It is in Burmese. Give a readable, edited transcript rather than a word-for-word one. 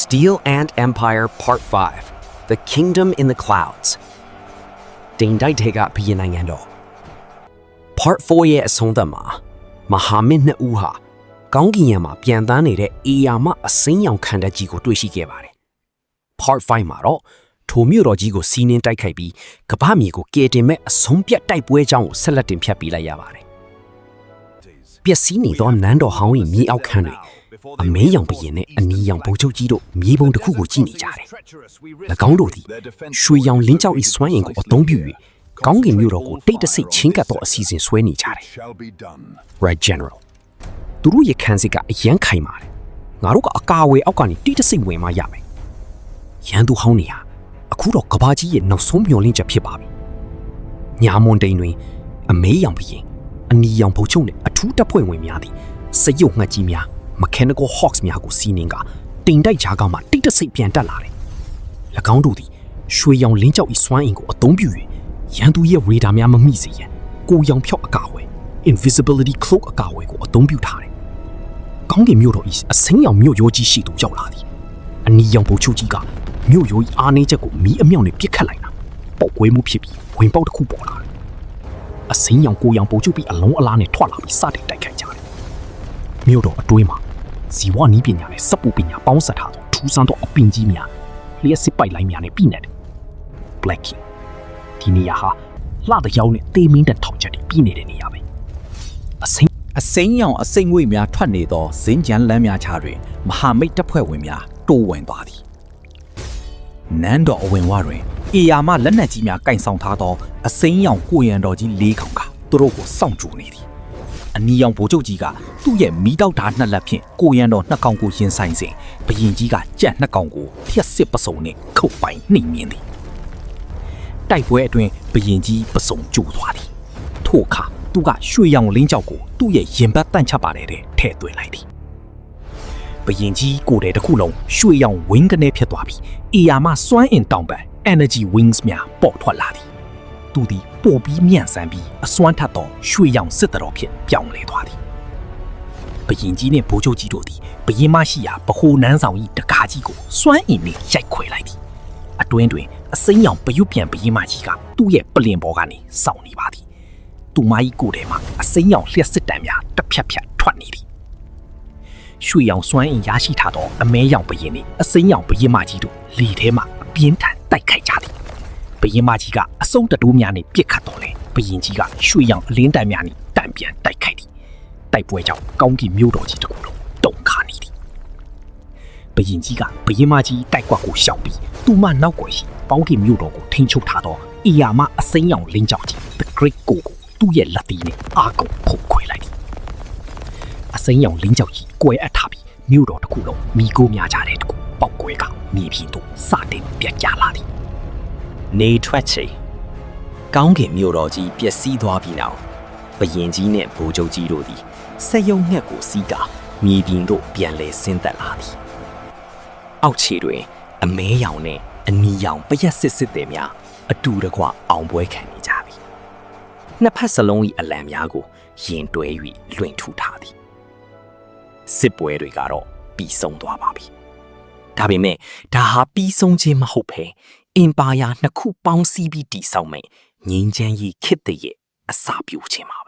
Steel and Empire Part 5 The Kingdom in the Clouds တင်တိုက်တဲ့ကဘီယနိုင်ငံတော် Part 4ရဲ့အဆုံးသတ်မှာမဟာမင်းနှစ်ဦးဟာကောင်းကင်ယံမှာပြန်တန်းနေတဲ့အေယာမအစိမ်းရောင်ခံတပ်ကြီးကိုတွေ့ရှိခဲ့ပါတယ် Part 5မှာတော့ထိုမြို့တော်ကြီးကိုစီးနှင်းတိုက်ခိုက်ပြီးကမ္ဘာမြေကိုကယ်တင်မဲ့အဆုံးပြတ်တိုက်ပွဲအကြောင်းကိုဆက်လက်တင်ပြပေးလိုက်ရပါတယ်ပျက်စီးနေသောနန်းတော်ဟောင်း၏မြေအောက်ခန်းတွေအမဲရောင်ဘရင်နဲ့အနီရောင်ဗိုလ်ချုပ်ကြီးတို့မြေပုံတစ်ခုကိုကြည့်နေကြတယ်။၎င်းတို့သည်ရွှေရောင်လင်းကြောက်၏စွမ်းအင်ကိုအသုံးပြု၍ကောင်းကင်မြို့တော်ကိုတိတ်တဆိတ်ချင်းကပ်သောအစီအစဉ်ဆွဲနေကြတယ်။ Right General သူတို့ရဲ့ခံစစ်ကအရန်ခိုင်ပါတယ်။ငါတို့ကအကာအဝယ်အောက်ကနေတိတ်တဆိတ်ဝင်မှရမယ်။ရန်သူဟောင်းနေဟာအခုတော့ကဘာကြီးရဲ့နောက်ဆုံးမျှော်လင့်ချက်ဖြစ်ပါပြီ။ညာမွန်တိန်တွင်အမဲရောင်ဘရင်အနီရောင်ဗိုလ်ချုပ်နဲ့အထူးတပ်ဖွဲ့ဝင်များသည်စရုပ်ငှက်ကြီးများMechanical Hawks များကိုစီးနှင်းကတင်တိုက်ကြားကမှတိတ်တဆိတ်ပြန်တက်လာတယ်။၎င်းတို့သည်ရွှေရောင်လင်းကြောက်၏စွမ်းအင်ကိုအသုံးပြု၍ရန်သူရဲ့ရေဒါများမမိစေရန်ကိုရောင်ဖြောက်အကာအဝယ် Invisibility Cloak အကာအဝယ်ကိုအသုံးပြုထားတယ်။ကောင်းကင်မြို့တော်၏အစိမ်းရောင်မြို့ရိုးကြီးရှိသူရောက်လာသည်။အနီရောင်ဗိုလ်ချုပ်ကြီးကမြို့ရိုး၏အားနည်းချက်ကိုမီးအမြောက်နဲ့ပစ်ခတ်လိုက်တာ။ပေါက်ကွဲမှုဖြစ်ပြီးဝင်ပေါက်တစ်ခုပေါ်လာတယ်။အစိမ်းရောင်ကိုရောင်ဗိုလ်ချုပ်ပြီးအလုံးအလားနဲ့ထွက်လာပြီးစတင်တိုက်ခိုက်ကြတယ်။မြို့တော်အတွင်းမှာဇီဝနီးပညာနဲ့စပ်ပူပညာပေါင်းစပ်ထားသောထူးဆန်းသောအပင်ကြီးများလျှက်စစ်ပိုက်လိုင်းများနဲ့ပြည်နေတယ်။ Black King ဒီနေရာဟာလှတဲ့ရောင်နဲ့တေးမင်းတဲ့ထောင်ချက်တွေပြည်နေတဲ့နေရာပဲ။အစိမ်းရောင်အစိမ်းငွေများထွက်နေသောဇင်းကြမ်းလမ်းများချတွင်မဟာမိတ်တပ်ဖွဲ့ဝင်များတိုးဝင်သွားသည်။နန်းတော်အဝင်ဝတွင်အေယာမလက်နက်ကြီးများကင်ဆောင်ထားသောအစိမ်းရောင်ကိုရံတော်ကြီး၄ခေါင်ကသူတို့ကိုစောင့်ကြိုနေသည်။အနီရောင်ဗိုလ်ချုပ်ကြီးကသူ့ရဲ့မီးတောက်ဓာတ်နှစ်လက်ဖြင့်ကိုရံတော်နှစ်ကောင်ကိုရင်ဆိုင်စဉ်ဘရင်ကြီးကကြက်နှစ်ကောင်ကိုဖျက်စစ်ပစုံနဲ့ခုတ်ပိုင်နှိမ်မြင်သည်တိုက်ပွဲအတွင်းဘရင်ကြီးပစုံကျိုးသွားသည်ထို့အခါသူကရွှေရောင်လင်းကြောက်ကိုသူ့ရဲ့ရင်ဘတ်တန့်ချပါတဲ့ထည့်သွင်းလိုက်သည်ဘရင်ကြီးကိုယ်တည်းတစ်ခုလုံးရွှေရောင်ဝင်းကနေဖြစ်သွားပြီးအေယာမစွမ်းအင်တောင်ပံ Energy Wings များပေါ်ထွက်လာသည်သူသည်ပို့ပြီးမြန်ဆန်ပြီးအစွမ်းထက်သောရွှေရောင်စစ်တော်ဖြင့်ပြောင်းလဲသွားသည်ဘရင်ကြီးနှင့်ဗိုလ်ချုပ်ကြီးတို့သည်ဘရင်မရှိရာဗဟိုနန်းဆောင်၏တကားကြီးကိုစွမ်းအင်နှင့်ရိုက်ခွဲလိုက်သည်အတွင်းတွင်အစိမ်းရောင်ပယုပြန်ဘရင်မကြီးကသူ့ရဲ့ပလင်ပေါ်ကနေစောင့်နေပါသည်သူမကြီးကိုယ်ထဲမှာအစိမ်းရောင်လျှက်စစ်တံများတစ်ဖြတ်ဖြတ်ထွက်နေသည်ရွှေရောင်စွမ်းအင်ရရှိထားသောအမဲရောင်ဘရင်နှင့်အစိမ်းရောင်ဘရင်မကြီးတို့လေထဲမှာအပြင်းထန်တိုက်ခိုက်ကြသည်ဘရင်မကြီးကအစုံတတိုးများနဲ့ပြစ်ခတ်တော်လဲဘရင်ကြီးကရွှေရောင်အလင်းတန်များနဲ့တံပြန်တိုက်ခိုက်သည်တိုက်ပွဲကြောင့်ကောင်းကင်မြို့တော်ကြီးတစ်ခုလုံးတုန်ခါနေသည်ဘရင်ကြီးကဘရင်မကြီးတိုက်ကွက်ကိုရှောင်ပြီးသူမနောက်ွယ်ရှိကောင်းကင်မြို့တော်ကိုထိန်းချုပ်ထားသောအေယာမအစိမ်းရောင်လင်းကြောင်ကြီး The Great ကိုသူ့ရဲ့လက်သီးနဲ့အာကုံဖုတ်ခွဲလိုက်သည်အစိမ်းရောင်လင်းကြောင်ကြီးကွဲအပ်ထားပြီးမြို့တော်တစ်ခုလုံးမိကိုများကြတဲ့တကူပေါက်ကွဲကမြေပြင်သို့စတင်ပြတ်ကျလာသည်နေထွက်ချိန်ကောင်းကင်မြို့တော်ကြီးပျက်စီးသွားပြီးနောက်ဘရင်ကြီးနဲ့ဗိုလ်ချုပ်ကြီးတို့သည်ဆက်ယုံငှက်ကိုစီးကာမြေပြင်သို့ပြန်လည်ဆင်းသက်လာသည်အောက်ခြေတွင်အမဲရောင်နဲ့အနီရောင်ပရက်စစ်သည်များအတူတကွအောင်ပွဲခံနေကြပြီနှစ်ဖက်စလုံး၏အလံများကိုရင်တွဲ၍လွှင့်ထူထားသည်စစ်ပွဲတွေကတော့ပြီးဆုံးသွားပါပြီဒါပေမဲ့ဒါဟာပြီးဆုံးခြင်းမဟုတ်ဘဲအင်ပါယာနှစ်ခုပေါင်းစည်းပြီးတည်ဆောက်မယ်ငြိမ်းချမ်းရေးခေတ်တည်းရဲ့အစပြုခြင်းပါပဲ